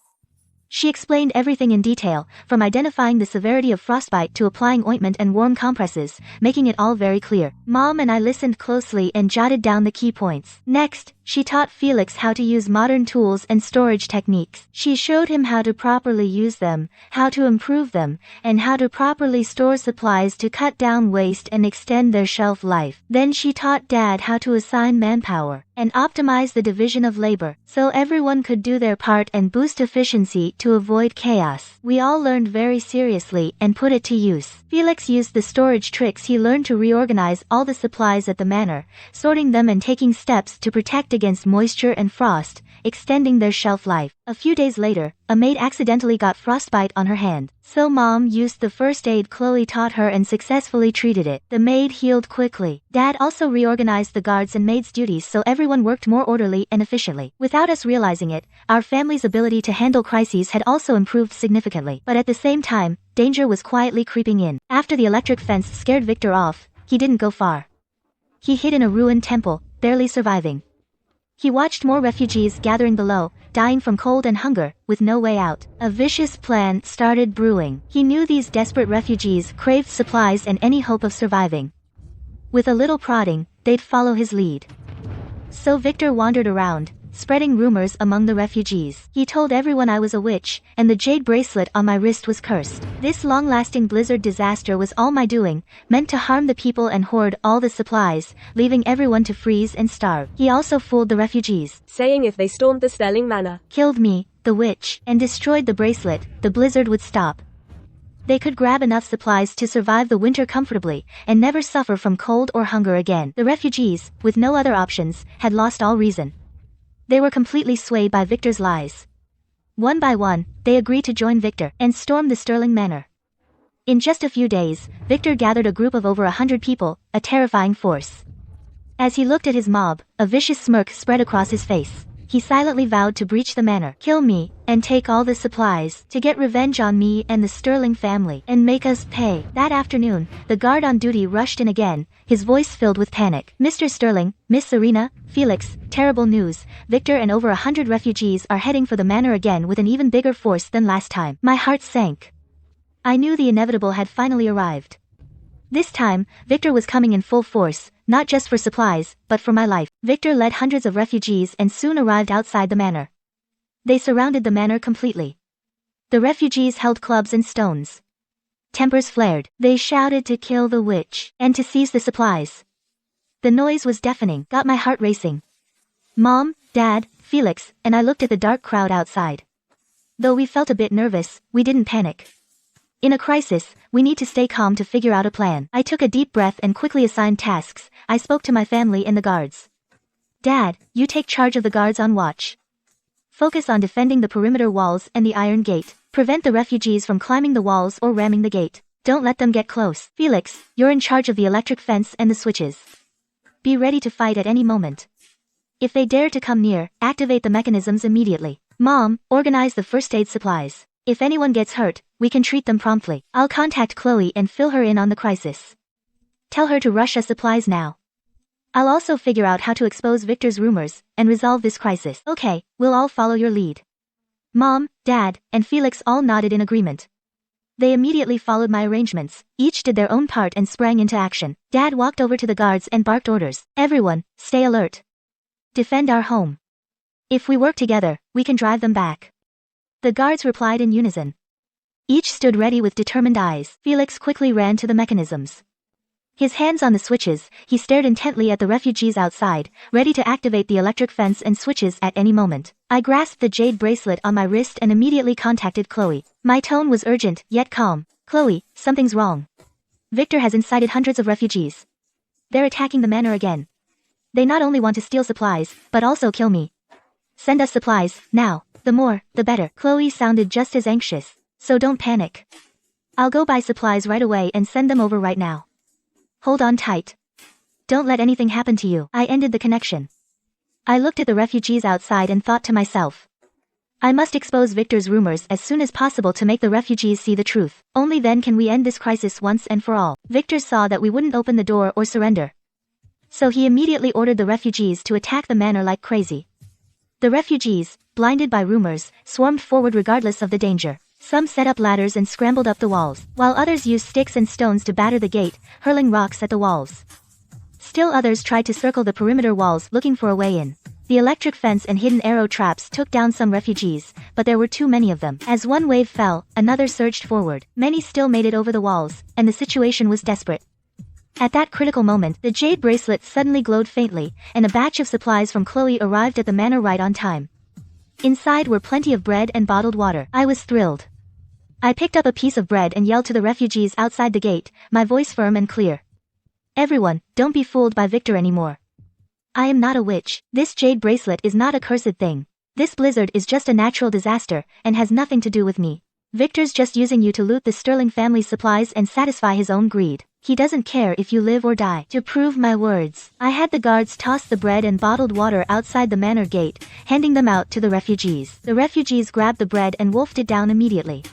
She explained everything in detail, from identifying the severity of frostbite to applying ointment and warm compresses, making it all very clear. Mom and I listened closely and jotted down the key points. Next, she taught Felix how to use modern tools and storage techniques. She showed him how to properly use them, how to improve them, and how to properly store supplies to cut down waste and extend their shelf life. Then she taught Dad how to assign manpower and optimize the division of labor, so everyone could do their part and boost efficiency to avoid chaos. We all learned very seriously and put it to use. Felix used the storage tricks he learned to reorganize all the supplies at the manor, sorting them and taking steps to protect against moisture and frost, extending their shelf life. A few days later, a maid accidentally got frostbite on her hand. So Mom used the first aid Chloe taught her and successfully treated it. The maid healed quickly. Dad also reorganized the guards and maids' duties so everyone worked more orderly and efficiently. Without us realizing it, our family's ability to handle crises had also improved significantly. But at the same time, danger was quietly creeping in. After the electric fence scared Victor off, he didn't go far. He hid in a ruined temple, barely surviving. He watched more refugees gathering below, dying from cold and hunger, with no way out. A vicious plan started brewing. He knew these desperate refugees craved supplies and any hope of surviving. With a little prodding, they'd follow his lead. So Victor wandered around, spreading rumors among the refugees. He told everyone I was a witch, and the jade bracelet on my wrist was cursed. This long-lasting blizzard disaster was all my doing, meant to harm the people and hoard all the supplies, leaving everyone to freeze and starve. He also fooled the refugees, saying if they stormed the Sterling Manor, killed me, the witch, and destroyed the bracelet, the blizzard would stop. They could grab enough supplies to survive the winter comfortably, and never suffer from cold or hunger again. The refugees, with no other options, had lost all reason. They were completely swayed by Victor's lies. One by one, they agreed to join Victor, and storm the Sterling Manor. In just a few days, Victor gathered a group of over 100 people, a terrifying force. As he looked at his mob, a vicious smirk spread across his face. He silently vowed to breach the manor, kill me, and take all the supplies, to get revenge on me and the Sterling family, and make us pay. That afternoon, the guard on duty rushed in again, his voice filled with panic. Mr. Sterling, Miss Serena, Felix, terrible news. Victor and over 100 refugees are heading for the manor again with an even bigger force than last time. My heart sank. I knew the inevitable had finally arrived. This time, Victor was coming in full force, not just for supplies, but for my life. Victor led hundreds of refugees and soon arrived outside the manor. They surrounded the manor completely. The refugees held clubs and stones. Tempers flared. They shouted to kill the witch, and to seize the supplies. The noise was deafening, got my heart racing. Mom, Dad, Felix, and I looked at the dark crowd outside. Though we felt a bit nervous, we didn't panic. In a crisis, we need to stay calm to figure out a plan. I took a deep breath and quickly assigned tasks. I spoke to my family and the guards. Dad, you take charge of the guards on watch. Focus on defending the perimeter walls and the iron gate. Prevent the refugees from climbing the walls or ramming the gate. Don't let them get close. Felix, you're in charge of the electric fence and the switches. Be ready to fight at any moment. If they dare to come near, activate the mechanisms immediately. Mom, organize the first aid supplies. If anyone gets hurt, we can treat them promptly. I'll contact Chloe and fill her in on the crisis. Tell her to rush us supplies now. I'll also figure out how to expose Victor's rumors and resolve this crisis. Okay, we'll all follow your lead. Mom, Dad, and Felix all nodded in agreement. They immediately followed my arrangements, each did their own part and sprang into action. Dad walked over to the guards and barked orders. Everyone, stay alert. Defend our home. If we work together, we can drive them back. The guards replied in unison. Each stood ready with determined eyes. Felix quickly ran to the mechanisms. His hands on the switches, he stared intently at the refugees outside, ready to activate the electric fence and switches at any moment. I grasped the jade bracelet on my wrist and immediately contacted Chloe. My tone was urgent, yet calm. Chloe, something's wrong. Victor has incited hundreds of refugees. They're attacking the manor again. They not only want to steal supplies, but also kill me. Send us supplies, now. The more, the better. Chloe sounded just as anxious. So don't panic. I'll go buy supplies right away and send them over right now. Hold on tight. Don't let anything happen to you. I ended the connection. I looked at the refugees outside and thought to myself. I must expose Victor's rumors as soon as possible to make the refugees see the truth. Only then can we end this crisis once and for all. Victor saw that we wouldn't open the door or surrender. So he immediately ordered the refugees to attack the manor like crazy. The refugees, blinded by rumors, swarmed forward regardless of the danger. Some set up ladders and scrambled up the walls, while others used sticks and stones to batter the gate, hurling rocks at the walls. Still others tried to circle the perimeter walls looking for a way in. The electric fence and hidden arrow traps took down some refugees, but there were too many of them. As one wave fell, another surged forward. Many still made it over the walls, and the situation was desperate. At that critical moment, the jade bracelet suddenly glowed faintly, and a batch of supplies from Chloe arrived at the manor right on time. Inside were plenty of bread and bottled water. I was thrilled. I picked up a piece of bread and yelled to the refugees outside the gate, my voice firm and clear. Everyone, don't be fooled by Victor anymore. I am not a witch. This jade bracelet is not a cursed thing. This blizzard is just a natural disaster, and has nothing to do with me. Victor's just using you to loot the Sterling family's supplies and satisfy his own greed. He doesn't care if you live or die. To prove my words, I had the guards toss the bread and bottled water outside the manor gate, handing them out to the refugees. The refugees grabbed the bread and wolfed it down immediately.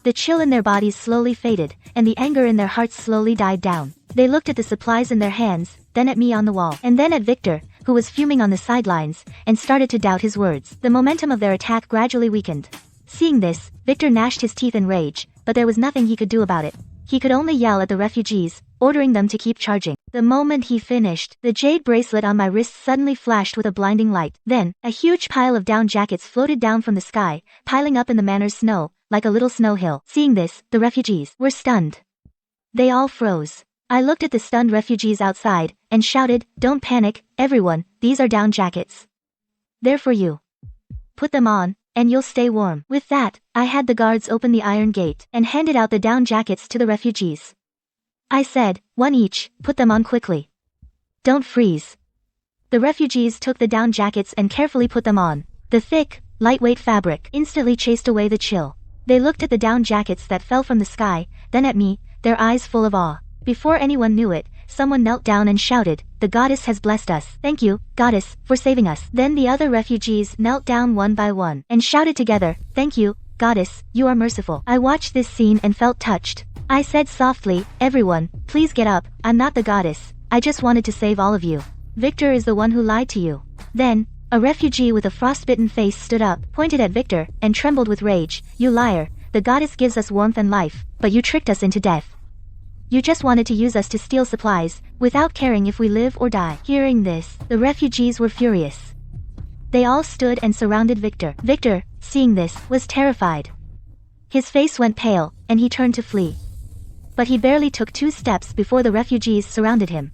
The chill in their bodies slowly faded, and the anger in their hearts slowly died down. They looked at the supplies in their hands, then at me on the wall, and then at Victor, who was fuming on the sidelines, and started to doubt his words. The momentum of their attack gradually weakened. Seeing this, Victor gnashed his teeth in rage, but there was nothing he could do about it. He could only yell at the refugees, ordering them to keep charging. The moment he finished, the jade bracelet on my wrist suddenly flashed with a blinding light. Then, a huge pile of down jackets floated down from the sky, piling up in the manor's snow, like a little snow hill. Seeing this, the refugees were stunned. They all froze. I looked at the stunned refugees outside, and shouted, "Don't panic, everyone, these are down jackets. They're for you. Put them on, and you'll stay warm." With that, I had the guards open the iron gate, and handed out the down jackets to the refugees. I said, "One each, put them on quickly. Don't freeze." The refugees took the down jackets and carefully put them on. The thick, lightweight fabric instantly chased away the chill. They looked at the down jackets that fell from the sky, then at me, their eyes full of awe. Before anyone knew it, someone knelt down and shouted, "The goddess has blessed us. Thank you, goddess, for saving us." Then the other refugees knelt down one by one, and shouted together, "Thank you, goddess, you are merciful." I watched this scene and felt touched. I said softly, "Everyone, please get up, I'm not the goddess, I just wanted to save all of you. Victor is the one who lied to you." Then, a refugee with a frostbitten face stood up, pointed at Victor, and trembled with rage. "You liar, the goddess gives us warmth and life, but you tricked us into death. You just wanted to use us to steal supplies, without caring if we live or die." Hearing this, the refugees were furious. They all stood and surrounded Victor. Victor, seeing this, was terrified. His face went pale, and he turned to flee. But he barely took 2 steps before the refugees surrounded him.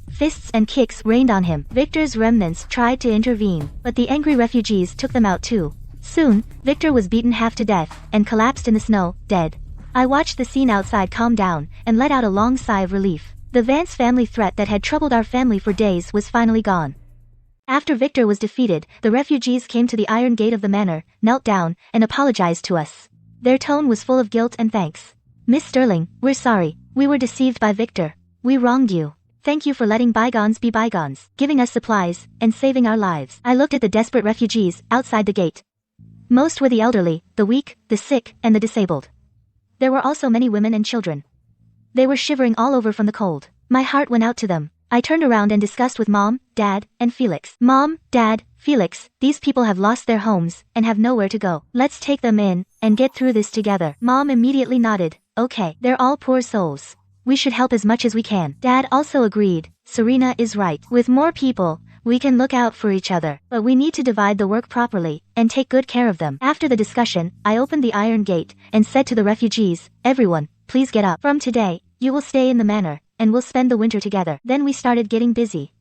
Fists and kicks rained on him. Victor's remnants tried to intervene, but the angry refugees took them out too. Soon, Victor was beaten half to death, and collapsed in the snow, dead. I watched the scene outside calm down, and let out a long sigh of relief. The Vance family threat that had troubled our family for days was finally gone. After Victor was defeated, the refugees came to the iron gate of the manor, knelt down, and apologized to us. Their tone was full of guilt and thanks. "Miss Sterling, we're sorry. We were deceived by Victor. We wronged you. Thank you for letting bygones be bygones, giving us supplies, and saving our lives." I looked at the desperate refugees outside the gate. Most were the elderly, the weak, the sick, and the disabled. There were also many women and children. They were shivering all over from the cold. My heart went out to them. I turned around and discussed with Mom, Dad, and Felix. "Mom, Dad, Felix, these people have lost their homes, and have nowhere to go. Let's take them in, and get through this together." Mom immediately nodded. "Okay, they're all poor souls. We should help as much as we can." Dad also agreed. "Serena is right. With more people, we can look out for each other. But we need to divide the work properly, and take good care of them." After the discussion, I opened the iron gate, and said to the refugees, "Everyone, please get up. From today, you will stay in the manor, and we'll spend the winter together." Then we started getting busy.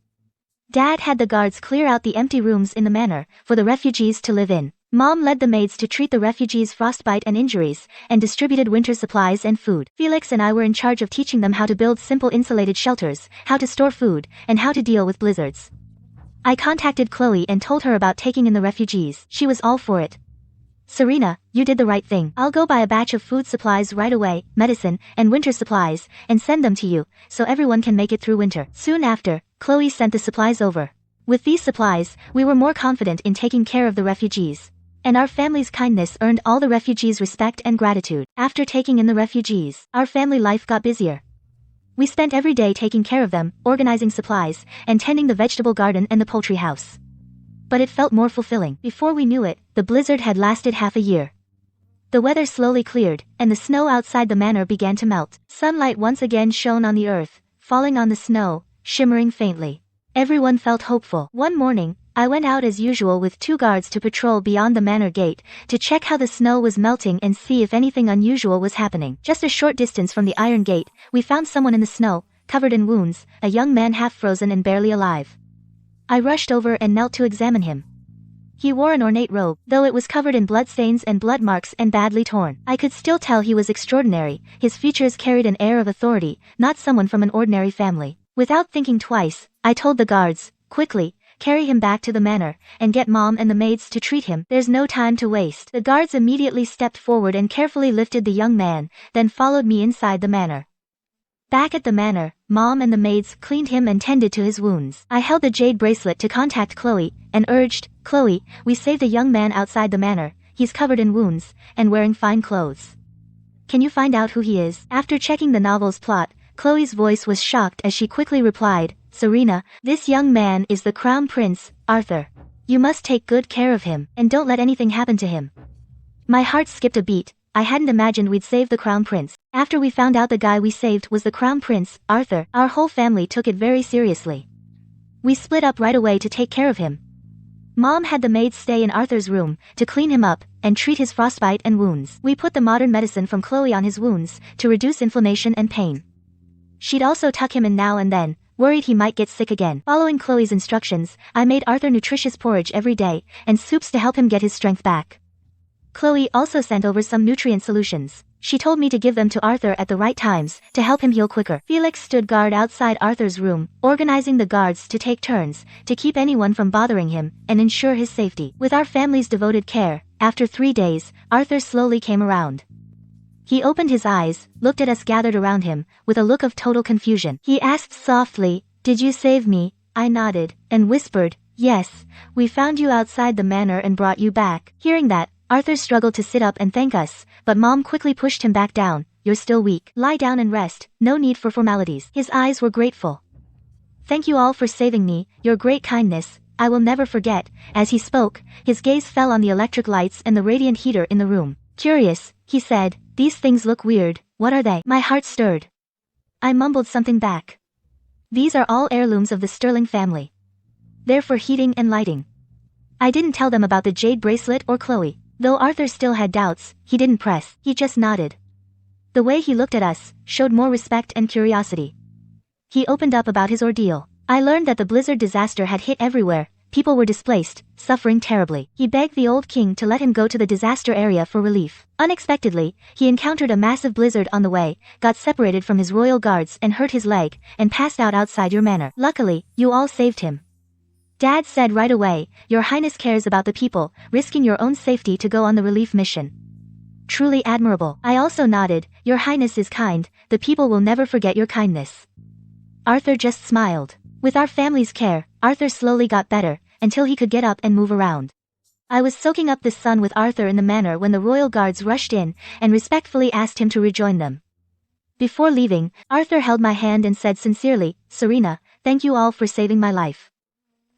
Dad had the guards clear out the empty rooms in the manor, for the refugees to live in. Mom led the maids to treat the refugees' frostbite and injuries, and distributed winter supplies and food. Felix and I were in charge of teaching them how to build simple insulated shelters, how to store food, and how to deal with blizzards. I contacted Chloe and told her about taking in the refugees. She was all for it. "Serena, you did the right thing. I'll go buy a batch of food supplies right away, medicine, and winter supplies, and send them to you, so everyone can make it through winter." Soon after, Chloe sent the supplies over. With these supplies, we were more confident in taking care of the refugees. And our family's kindness earned all the refugees' respect and gratitude. After taking in the refugees, our family life got busier. We spent every day taking care of them, organizing supplies, and tending the vegetable garden and the poultry house. But it felt more fulfilling. Before we knew it, the blizzard had lasted half a year. The weather slowly cleared, and the snow outside the manor began to melt. Sunlight once again shone on the earth, falling on the snow, shimmering faintly. Everyone felt hopeful. One morning, I went out as usual with 2 guards to patrol beyond the manor gate, to check how the snow was melting and see if anything unusual was happening. Just a short distance from the iron gate, we found someone in the snow, covered in wounds, a young man half frozen and barely alive. I rushed over and knelt to examine him. He wore an ornate robe, though it was covered in bloodstains and blood marks and badly torn. I could still tell he was extraordinary. His features carried an air of authority, not someone from an ordinary family. Without thinking twice, I told the guards, "Quickly, carry him back to the manor, and get Mom and the maids to treat him. There's no time to waste." The guards immediately stepped forward and carefully lifted the young man, then followed me inside the manor. Back at the manor, Mom and the maids cleaned him and tended to his wounds. I held the jade bracelet to contact Chloe, and urged, "Chloe, we saved a young man outside the manor. He's covered in wounds, and wearing fine clothes. Can you find out who he is?" After checking the novel's plot, Chloe's voice was shocked as she quickly replied, "Serena, this young man is the Crown Prince, Arthur. You must take good care of him, and don't let anything happen to him." My heart skipped a beat, I hadn't imagined we'd save the Crown Prince. After we found out the guy we saved was the Crown Prince, Arthur, our whole family took it very seriously. We split up right away to take care of him. Mom had the maids stay in Arthur's room to clean him up and treat his frostbite and wounds. We put the modern medicine from Chloe on his wounds to reduce inflammation and pain. She'd also tuck him in now and then, worried he might get sick again. Following Chloe's instructions, I made Arthur nutritious porridge every day and soups to help him get his strength back. Chloe also sent over some nutrient solutions. She told me to give them to Arthur at the right times to help him heal quicker. Felix stood guard outside Arthur's room, organizing the guards to take turns to keep anyone from bothering him and ensure his safety. With our family's devoted care, after 3 days, Arthur slowly came around. He opened his eyes, looked at us gathered around him, with a look of total confusion. He asked softly, "Did you save me?" I nodded, and whispered, "Yes, we found you outside the manor and brought you back." Hearing that, Arthur struggled to sit up and thank us, but Mom quickly pushed him back down. "You're still weak. Lie down and rest, no need for formalities." His eyes were grateful. "Thank you all for saving me, your great kindness, I will never forget." As he spoke, his gaze fell on the electric lights and the radiant heater in the room. "Curious," he said, "these things look weird, what are they?" My heart stirred. I mumbled something back. "These are all heirlooms of the Sterling family. They're for heating and lighting." I didn't tell them about the jade bracelet or Chloe. Though Arthur still had doubts, he didn't press, he just nodded. The way he looked at us showed more respect and curiosity. He opened up about his ordeal. I learned that the blizzard disaster had hit everywhere, people were displaced, suffering terribly. He begged the old king to let him go to the disaster area for relief. Unexpectedly, he encountered a massive blizzard on the way, got separated from his royal guards and hurt his leg, and passed out outside your manor. Luckily, you all saved him. Dad said right away, "Your Highness cares about the people, risking your own safety to go on the relief mission." Truly admirable. I also nodded, "Your Highness is kind, the people will never forget your kindness." Arthur just smiled. With our family's care, Arthur slowly got better, until he could get up and move around. I was soaking up the sun with Arthur in the manor when the royal guards rushed in, and respectfully asked him to rejoin them. Before leaving, Arthur held my hand and said sincerely, "Serena, thank you all for saving my life.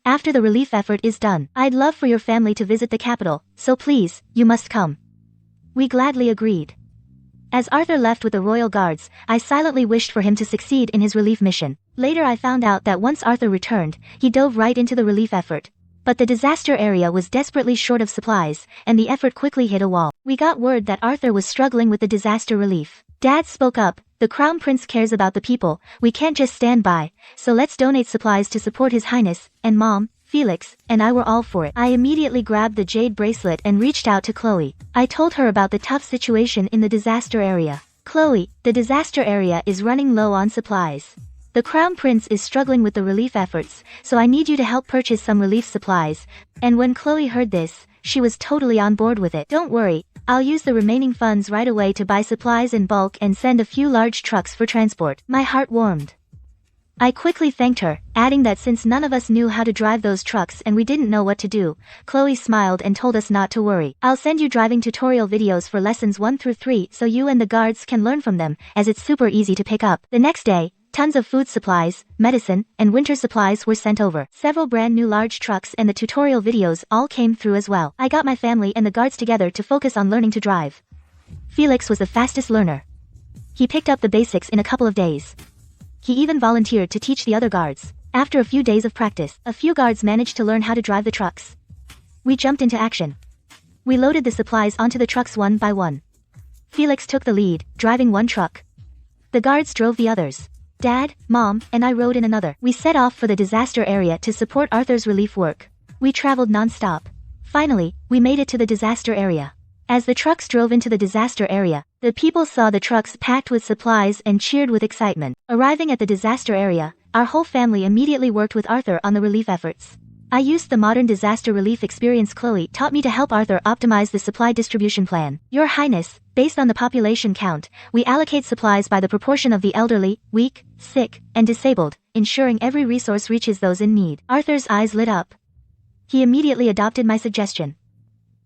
After the relief effort is done, I'd love for your family to visit the capital, so please, you must come." We gladly agreed. As Arthur left with the royal guards, I silently wished for him to succeed in his relief mission. Later I found out that once Arthur returned, he dove right into the relief effort. But the disaster area was desperately short of supplies, and the effort quickly hit a wall. We got word that Arthur was struggling with the disaster relief. Dad spoke up, "The Crown Prince cares about the people, we can't just stand by, so let's donate supplies to support His Highness," and Mom, Felix, and I were all for it. I immediately grabbed the jade bracelet and reached out to Chloe. I told her about the tough situation in the disaster area. "Chloe, the disaster area is running low on supplies. The Crown Prince is struggling with the relief efforts, so I need you to help purchase some relief supplies." And when Chloe heard this, she was totally on board with it. "Don't worry, I'll use the remaining funds right away to buy supplies in bulk and send a few large trucks for transport." My heart warmed. I quickly thanked her, adding that since none of us knew how to drive those trucks and we didn't know what to do, Chloe smiled and told us not to worry. "I'll send you driving tutorial videos for lessons 1 through 3 so you and the guards can learn from them, as it's super easy to pick up." The next day, tons of food supplies, medicine, and winter supplies were sent over. Several brand new large trucks and the tutorial videos all came through as well. I got my family and the guards together to focus on learning to drive. Felix was the fastest learner. He picked up the basics in a couple of days. He even volunteered to teach the other guards. After a few days of practice, a few guards managed to learn how to drive the trucks. We jumped into action. We loaded the supplies onto the trucks one by one. Felix took the lead, driving one truck. The guards drove the others. Dad, Mom, and I rode in another. We set off for the disaster area to support Arthur's relief work. We traveled non-stop. Finally, we made it to the disaster area. As the trucks drove into the disaster area, the people saw the trucks packed with supplies and cheered with excitement. Arriving at the disaster area, our whole family immediately worked with Arthur on the relief efforts. I used the modern disaster relief experience Chloe taught me to help Arthur optimize the supply distribution plan. "Your Highness, based on the population count, we allocate supplies by the proportion of the elderly, weak, sick, and disabled, ensuring every resource reaches those in need." Arthur's eyes lit up. He immediately adopted my suggestion.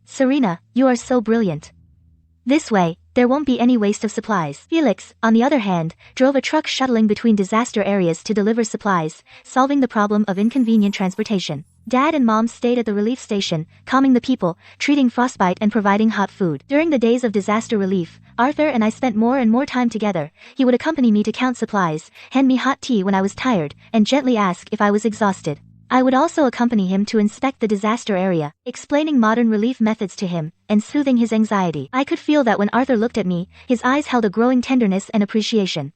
"Serena, you are so brilliant. This way, there won't be any waste of supplies." Felix, on the other hand, drove a truck shuttling between disaster areas to deliver supplies, solving the problem of inconvenient transportation. Dad and Mom stayed at the relief station, calming the people, treating frostbite and providing hot food. During the days of disaster relief, Arthur and I spent more and more time together. He would accompany me to count supplies, hand me hot tea when I was tired, and gently ask if I was exhausted. I would also accompany him to inspect the disaster area, explaining modern relief methods to him, and soothing his anxiety. I could feel that when Arthur looked at me, his eyes held a growing tenderness and appreciation.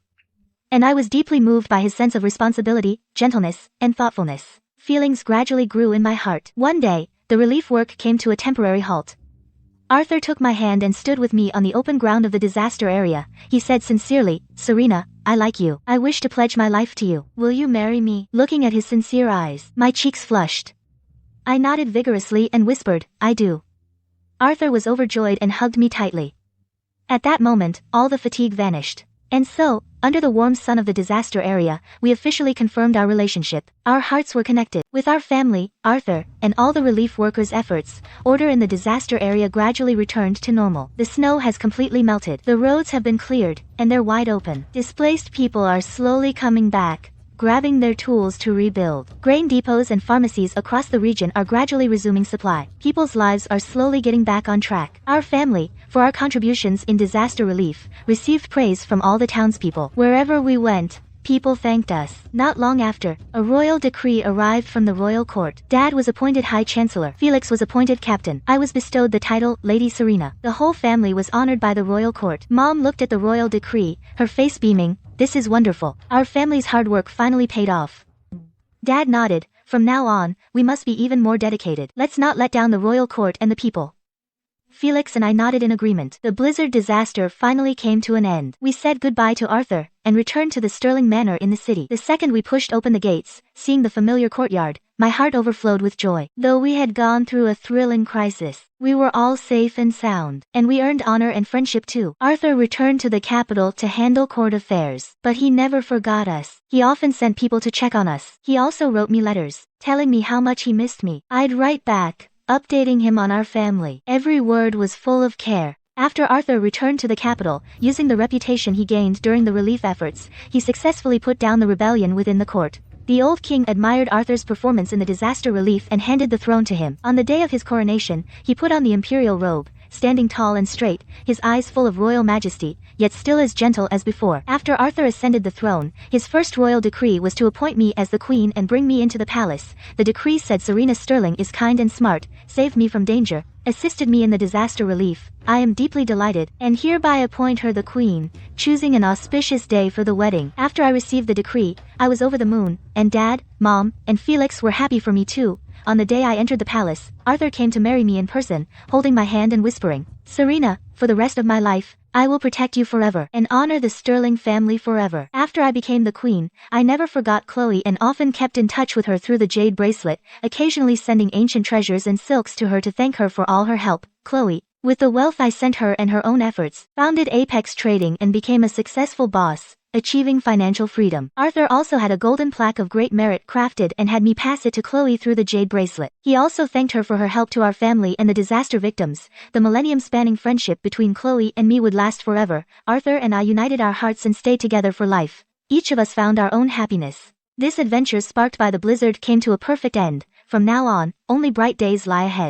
And I was deeply moved by his sense of responsibility, gentleness, and thoughtfulness. Feelings gradually grew in my heart. One day, the relief work came to a temporary halt. Arthur took my hand and stood with me on the open ground of the disaster area. He said sincerely, "Serena, I like you. I wish to pledge my life to you. Will you marry me?" Looking at his sincere eyes, my cheeks flushed. I nodded vigorously and whispered, "I do." Arthur was overjoyed and hugged me tightly. At that moment, all the fatigue vanished. And so, under the warm sun of the disaster area, we officially confirmed our relationship. Our hearts were connected. With our family, Arthur, and all the relief workers' efforts, order in the disaster area gradually returned to normal. The snow has completely melted. The roads have been cleared, and they're wide open. Displaced people are slowly coming back, grabbing their tools to rebuild. Grain depots and pharmacies across the region are gradually resuming supply. People's lives are slowly getting back on track. Our family, for our contributions in disaster relief, received praise from all the townspeople. Wherever we went, people thanked us. Not long after, a royal decree arrived from the royal court. Dad was appointed High Chancellor. Felix was appointed Captain. I was bestowed the title Lady Serena. The whole family was honored by the royal court. Mom looked at the royal decree, her face beaming. "This is wonderful. Our family's hard work finally paid off." Dad nodded. "From now on, we must be even more dedicated. Let's not let down the royal court and the people." Felix and I nodded in agreement. The blizzard disaster finally came to an end. We said goodbye to Arthur, and returned to the Sterling Manor in the city. The second we pushed open the gates, seeing the familiar courtyard, my heart overflowed with joy. Though we had gone through a thrilling crisis, we were all safe and sound, and we earned honor and friendship too. Arthur returned to the capital to handle court affairs, but he never forgot us. He often sent people to check on us. He also wrote me letters, telling me how much he missed me. I'd write back, updating him on our family. Every word was full of care. After Arthur returned to the capital, using the reputation he gained during the relief efforts, he successfully put down the rebellion within the court. The old king admired Arthur's performance in the disaster relief and handed the throne to him. On the day of his coronation, he put on the imperial robe, standing tall and straight, his eyes full of royal majesty, yet still as gentle as before. After Arthur ascended the throne, his first royal decree was to appoint me as the queen and bring me into the palace. The decree said Serena Sterling is kind and smart, saved me from danger, assisted me in the disaster relief. I am deeply delighted, and hereby appoint her the queen, choosing an auspicious day for the wedding. After I received the decree, I was over the moon, and Dad, Mom, and Felix were happy for me too. On the day I entered the palace, Arthur came to marry me in person, holding my hand and whispering, "Serena, for the rest of my life, I will protect you forever and honor the Sterling family forever." After I became the queen, I never forgot Chloe and often kept in touch with her through the jade bracelet, occasionally sending ancient treasures and silks to her to thank her for all her help. Chloe, with the wealth I sent her and her own efforts, founded Apex Trading and became a successful boss, achieving financial freedom. Arthur also had a golden plaque of great merit crafted and had me pass it to Chloe through the jade bracelet. He also thanked her for her help to our family and the disaster victims. The millennium-spanning friendship between Chloe and me would last forever. Arthur and I united our hearts and stayed together for life. Each of us found our own happiness. This adventure sparked by the blizzard came to a perfect end. From now on, only bright days lie ahead.